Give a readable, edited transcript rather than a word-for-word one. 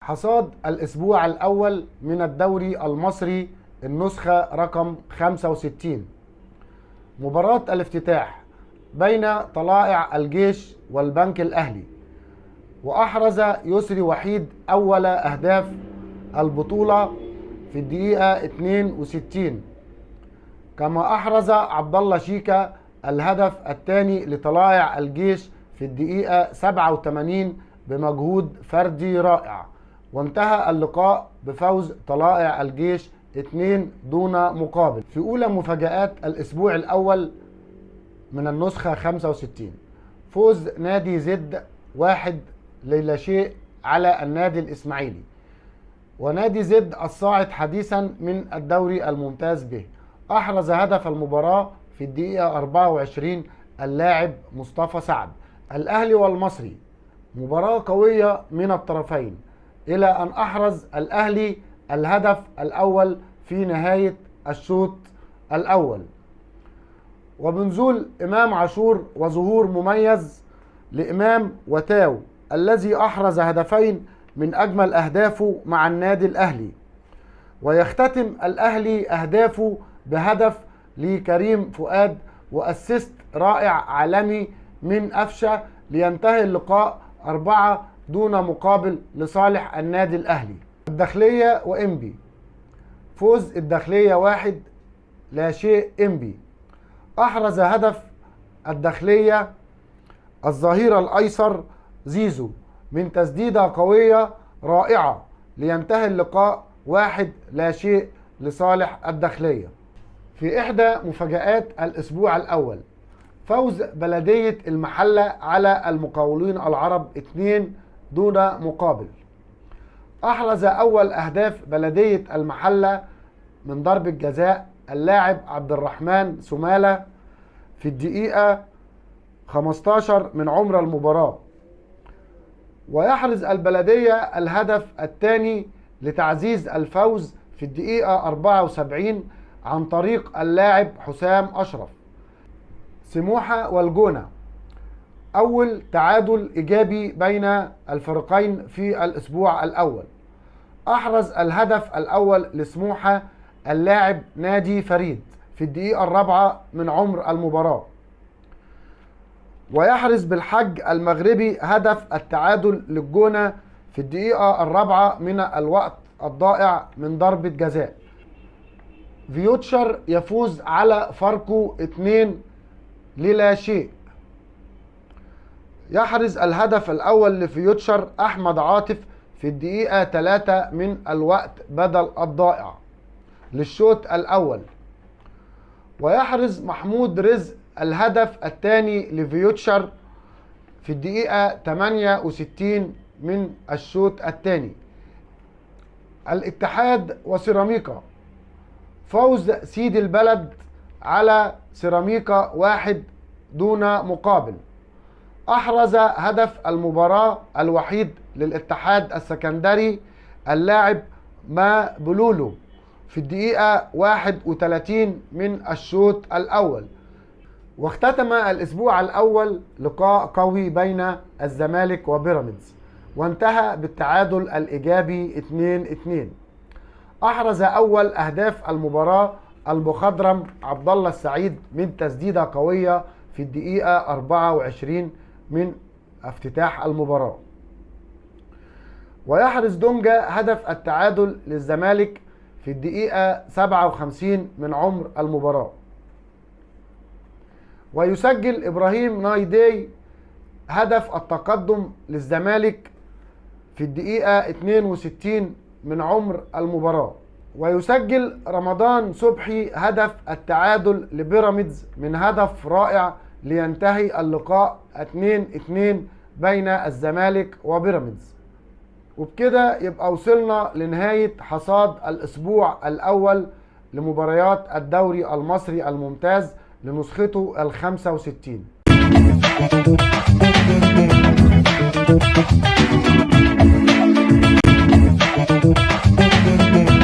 حصاد الأسبوع الأول من الدوري المصري النسخة رقم 65. مباراة الافتتاح بين طلائع الجيش والبنك الأهلي، وأحرز يسري وحيد أول أهداف البطولة في الدقيقة 62، كما أحرز عبد الله شيكا الهدف الثاني لطلائع الجيش في الدقيقة 87 بمجهود فردي رائع، وانتهى اللقاء بفوز طلائع الجيش 2 دون مقابل. في أولى مفاجآت الأسبوع الأول من النسخة 65، فوز نادي زد 1-0 على النادي الإسماعيلي، ونادي زد الصاعد حديثا من الدوري الممتاز به. أحرز هدف المباراة في الدقيقة 24 اللاعب مصطفى سعد. الأهلي والمصري مباراة قوية من الطرفين، إلى أن أحرز الأهلي الهدف الأول في نهاية الشوط الأول، وبنزول إمام عاشور وظهور مميز لإمام وتاو الذي أحرز هدفين من أجمل أهدافه مع النادي الأهلي. ويختتم الأهلي أهدافه بهدف لكريم فؤاد وأسيست رائع عالمي من أفشة، لينتهي اللقاء 4 دون مقابل لصالح النادي الأهلي. الداخلية وإنبي، فوز الداخلية 1-0 إنبي. أحرز هدف الداخلية الظهير الأيسر زيزو من تسديدة قوية رائعة، لينتهي اللقاء 1-0 لصالح الداخلية. في إحدى مفاجآت الأسبوع الأول، فوز بلدية المحلة على المقاولين العرب 2 دون مقابل. أحرز أول أهداف بلدية المحلة من ضربة جزاء اللاعب عبد الرحمن سمالة في الدقيقة 15 من عمر المباراة، ويحرز البلدية الهدف الثاني لتعزيز الفوز في الدقيقة 74 عن طريق اللاعب حسام أشرف. سموحة والجونة، أول تعادل إيجابي بين الفريقين في الأسبوع الأول. أحرز الهدف الأول لسموحة اللاعب نادي فريد في الدقيقة 4 من عمر المباراة، ويحرز بالحج المغربي هدف التعادل للجونة في الدقيقة 4 من الوقت الضائع من ضربة جزاء. فيوتشر يفوز على فاركو 2-0. يحرز الهدف الأول لفيوتشر أحمد عاطف في الدقيقة 3 من الوقت بدل الضائع للشوط الأول، ويحرز محمود رزق الهدف الثاني لفيوتشر في الدقيقة 68 من الشوط الثاني. الاتحاد وسيراميكا، فوز سيد البلد على سيراميكا 1 دون مقابل. أحرز هدف المباراة الوحيد للاتحاد السكندري اللاعب ما بلولو في الدقيقة 31 من الشوط الأول. واختتم الأسبوع الأول لقاء قوي بين الزمالك وبيراميدز، وانتهى بالتعادل الإيجابي 2-2. أحرز أول أهداف المباراة المخضرم عبد الله السعيد من تسديدة قوية في الدقيقة 24 من افتتاح المباراة، ويحرز دونجا هدف التعادل للزمالك في الدقيقة 57 من عمر المباراة، ويسجل إبراهيم نايدي هدف التقدم للزمالك في الدقيقة 62 من عمر المباراة، ويسجل رمضان صبحي هدف التعادل لبيراميدز من هدف رائع، لينتهي اللقاء 2-2 بين الزمالك وبيراميدز. وبكده يبقى وصلنا لنهاية حصاد الأسبوع الأول لمباريات الدوري المصري الممتاز لنسخته 65.